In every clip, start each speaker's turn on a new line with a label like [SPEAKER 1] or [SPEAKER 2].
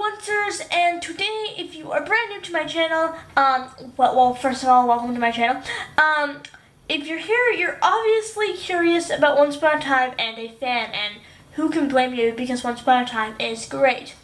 [SPEAKER 1] Monsters, and today, if you are brand new to my channel, well, first of all, welcome to my channel. If you're here, you're obviously curious about Once Upon a Time and a fan, and who can blame you because Once Upon a Time is great.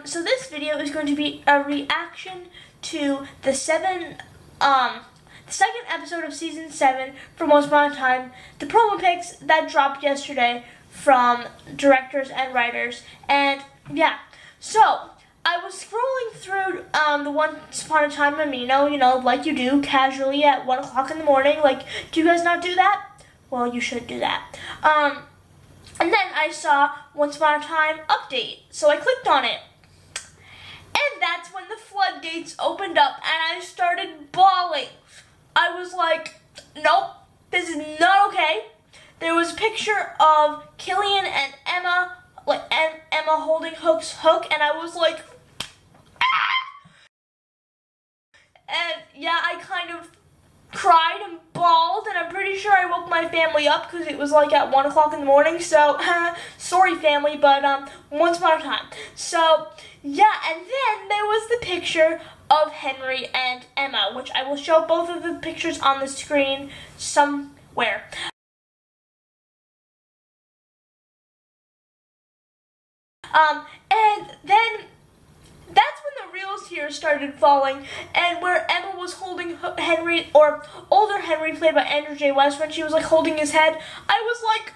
[SPEAKER 1] So this video is going to be a reaction to the second episode of season 7 from Once Upon a Time, the promo pics that dropped yesterday from directors and writers, and yeah. So, I was scrolling through the Once Upon a Time Amino, you know, like you do, casually at 1 o'clock in the morning. Like, do you guys not do that? Well, you should do that. And then I saw Once Upon a Time update, so I clicked on it. And that's when the floodgates opened up, and I started bawling. I was like, nope, this is not okay. There was a picture of Killian and Emma, Emma holding Hook's hook, and I was like, ah! And yeah, I kind of cried and bawled, and I'm pretty sure I woke my family up because it was like at 1 o'clock in the morning, so sorry family, but Once Upon a Time. So yeah, and then there was the picture of Henry and Emma, which I will show both of the pictures on the screen somewhere. And then that's when the real tears started falling, and where Emma was holding Henry, or older Henry played by Andrew J. West, when she was like holding his head, I was like,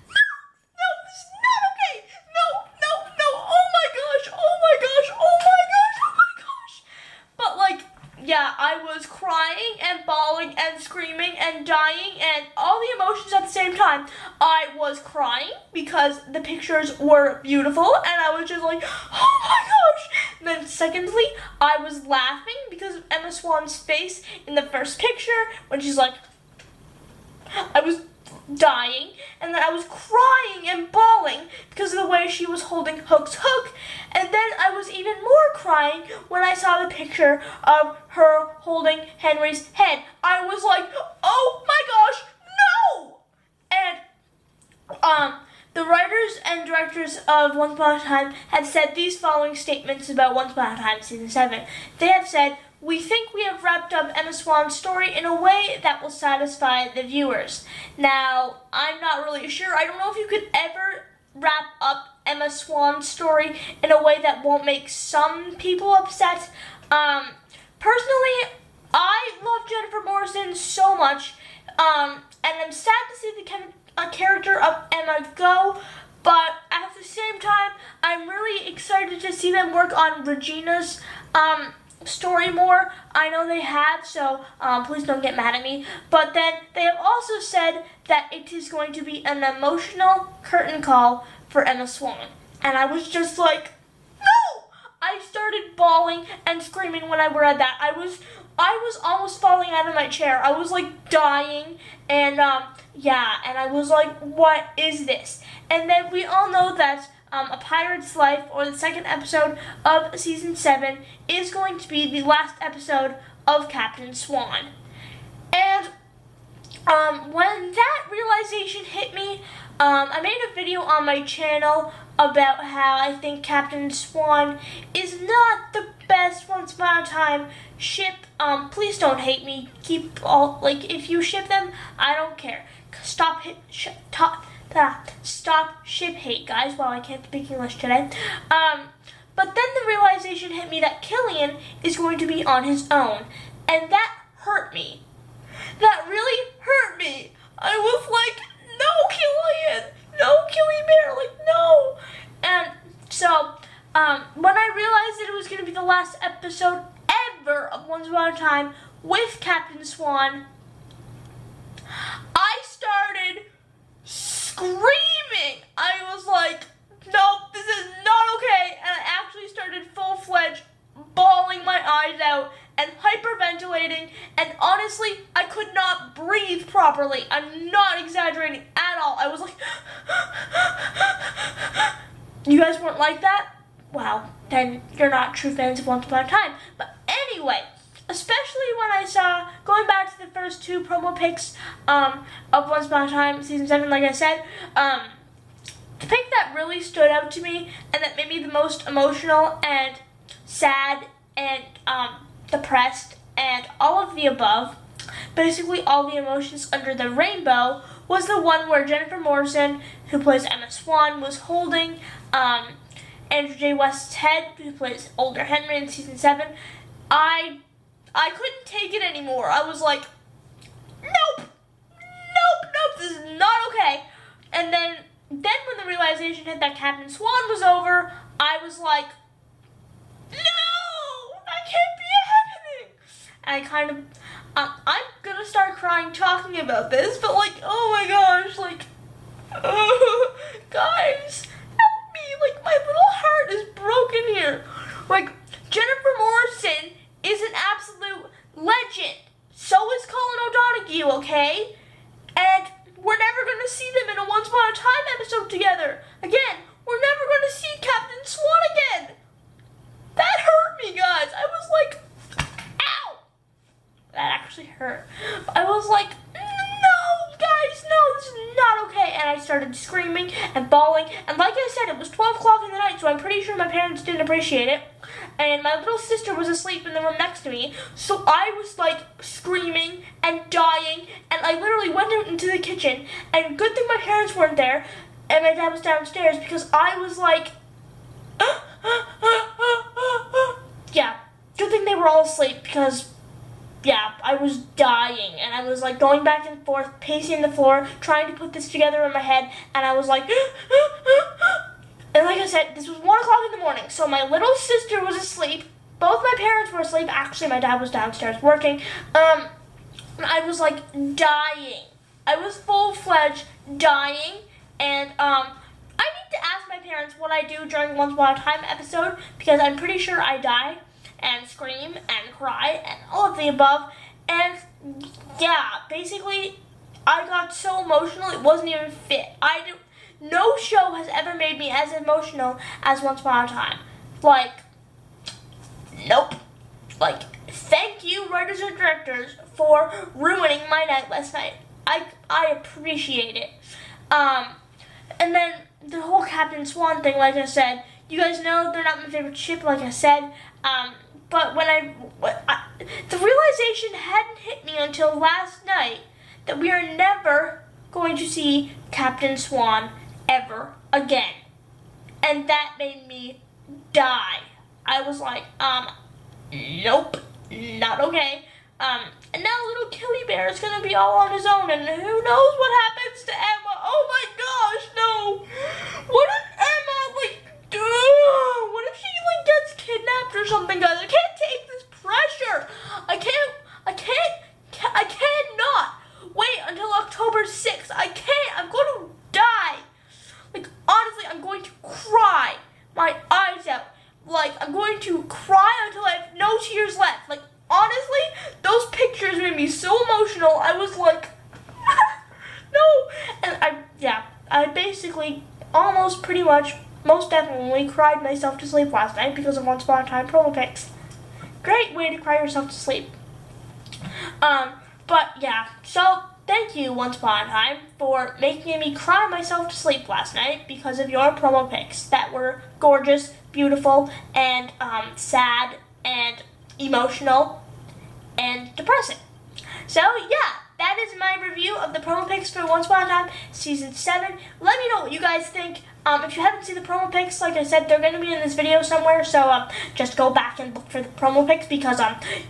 [SPEAKER 1] no, this is not okay. No, oh my gosh. But like, yeah, I was crying and bawling and screaming and dying and all the emotions at the same time. I was crying because the pictures were beautiful, and I was just like, oh my gosh. And then secondly, I was laughing because of Emma Swan's face in the first picture when she's like, I was dying, and then I was crying and bawling because of the way she was holding Hook's hook, and then I was even more crying when I saw the picture of her holding Henry's head. I was like, oh my gosh, no! And the writers and directors of Once Upon a Time have said these following statements about Once Upon a Time Season 7. They have said, "We think we have wrapped up Emma Swan's story in a way that will satisfy the viewers." Now, I'm not really sure. I don't know if you could ever wrap up Emma Swan's story in a way that won't make some people upset. Personally, I love Jennifer Morrison so much, and I'm sad to see the character of Emma go, but at the same time, I'm really excited to see them work on Regina's story more. I know they have, so please don't get mad at me. But then they have also said that it is going to be an emotional curtain call for Emma Swan. And I was just like, no! I started bawling and screaming when I read that. I was almost falling out of my chair. I was like dying, and yeah, and I was like, what is this? And then we all know that A Pirate's Life, or the second episode of season 7, is going to be the last episode of Captain Swan. And when that realization hit me, I made a video on my channel about how I think Captain Swan is not the best Once Upon a Time ship. Please don't hate me. If you ship them, I don't care. Stop ship hate, guys, while I can't speak English today. But then the realization hit me that Killian is going to be on his own, and that hurt me. That really hurt me. I was like, no, Killian! No, Killian Bear, like, no! And so, when I realized that it was going to be the last episode ever of Once Upon a Time with Captain Swan, I started screaming. I was like, no, this is not okay. And I actually started full-fledged bawling my eyes out and hyperventilating, and honestly, I could not breathe properly. I'm not exaggerating at all. I was like, you guys weren't like that? Wow, then you're not true fans of Once Upon a Time. But anyway, especially when I saw, going back to the first 2 promo pics of Once Upon a Time Season 7, like I said, the pic that really stood out to me and that made me the most emotional and sad and depressed and all of the above, basically all the emotions under the rainbow, was the one where Jennifer Morrison, who plays Emma Swan, was holding Andrew J. West's head, who plays older Henry in season 7. I couldn't take it anymore. I was like, nope, this is not okay. And then when the realization hit that Captain Swan was over, I was like, no, that can't be happening. And I kind of, I'm gonna start crying talking about this, but like, oh my gosh, like, guys, help me, like, my little heart is broken here. Like, Jennifer Morrison is an absolute legend. So is Colin O'Donoghue, okay? And we're never gonna see them in a Once Upon a Time episode together. Again, we're never gonna see Captain Swan again. That hurt me, guys. I was like, ow. That actually hurt. I was like, no, guys, no, this is not okay. And I started screaming and bawling. And like I said, it was 12 o'clock in the night, so I'm pretty sure my parents didn't appreciate it. And my little sister was asleep in the room next to me, so I was like screaming and dying, and I literally went out into the kitchen, and good thing my parents weren't there, and my dad was downstairs, because I was like, yeah, good thing they were all asleep, because, yeah, I was dying, and I was like going back and forth, pacing the floor, trying to put this together in my head, and I was like, and like I said, this was 1 o'clock in the morning, so my little sister was asleep. Both my parents were asleep. Actually, my dad was downstairs working. And I was like dying. I was full-fledged dying. And I need to ask my parents what I do during Once Upon a Time episode, because I'm pretty sure I die and scream and cry and all of the above. And yeah, basically, I got so emotional it wasn't even fit. No show has ever made me as emotional as Once Upon a Time. Like, nope. Like, thank you, writers and directors, for ruining my night last night. I appreciate it. And then the whole Captain Swan thing, like I said, you guys know they're not my favorite ship, like I said. But when the realization hadn't hit me until last night that we are never going to see Captain Swan ever again. And that made me die. I was like, nope, not okay. And now little Killy Bear is gonna be all on his own, and who knows what happens to Emma. Oh my gosh, no. What if Emma, like, what if she, like, gets kidnapped or something, guys? I can't take this pressure. I cannot wait until October 6th. I can't. I'm going to die. Like, honestly, I'm going to cry my eyes out. Like, I'm going to cry until I have no tears left. Like, honestly, those pictures made me so emotional. I was like, no. And I basically almost pretty much, most definitely cried myself to sleep last night because of Once Upon a Time promo pics. Great way to cry yourself to sleep. But yeah, so thank you, Once Upon a Time, for making me cry myself to sleep last night because of your promo pics that were gorgeous, beautiful, and sad, and emotional, and depressing. So yeah, that is my review of the promo pics for Once Upon a Time Season 7. Let me know what you guys think. If you haven't seen the promo pics, like I said, they're going to be in this video somewhere, so just go back and look for the promo pics because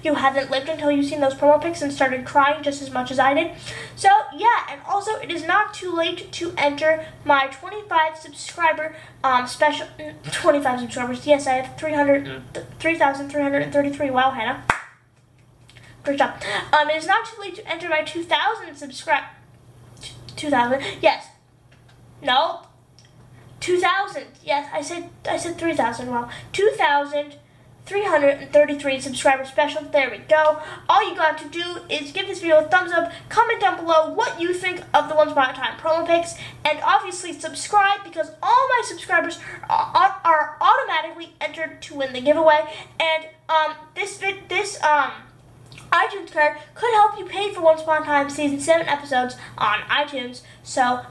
[SPEAKER 1] you haven't lived until you've seen those promo pics and started crying just as much as I did. So, yeah, and also, it is not too late to enter my 25 subscriber special, 25 subscribers, yes, I have 3,333, wow, Hannah. Great job. It is not too late to enter my 2,000 subscribe, 2,000, yes, no. 2,000. Yes, I said 3,000. Well, 2,333 subscriber special. There we go. All you got to do is give this video a thumbs up, comment down below what you think of the Once Upon a Time promo pics, and obviously subscribe because all my subscribers are automatically entered to win the giveaway. And this iTunes card could help you pay for Once Upon a Time Season 7 episodes on iTunes. So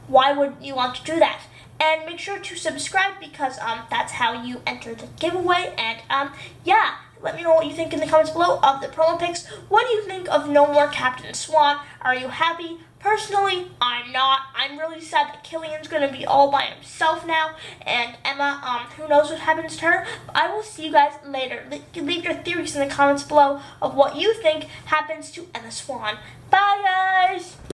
[SPEAKER 1] why would you want to do that? And make sure to subscribe because that's how you enter the giveaway. And yeah, let me know what you think in the comments below of the promo pics. What do you think of no more Captain Swan? Are you happy? Personally, I'm not. I'm really sad that Killian's going to be all by himself now. And Emma, who knows what happens to her. I will see you guys later. Leave your theories in the comments below of what you think happens to Emma Swan. Bye, guys!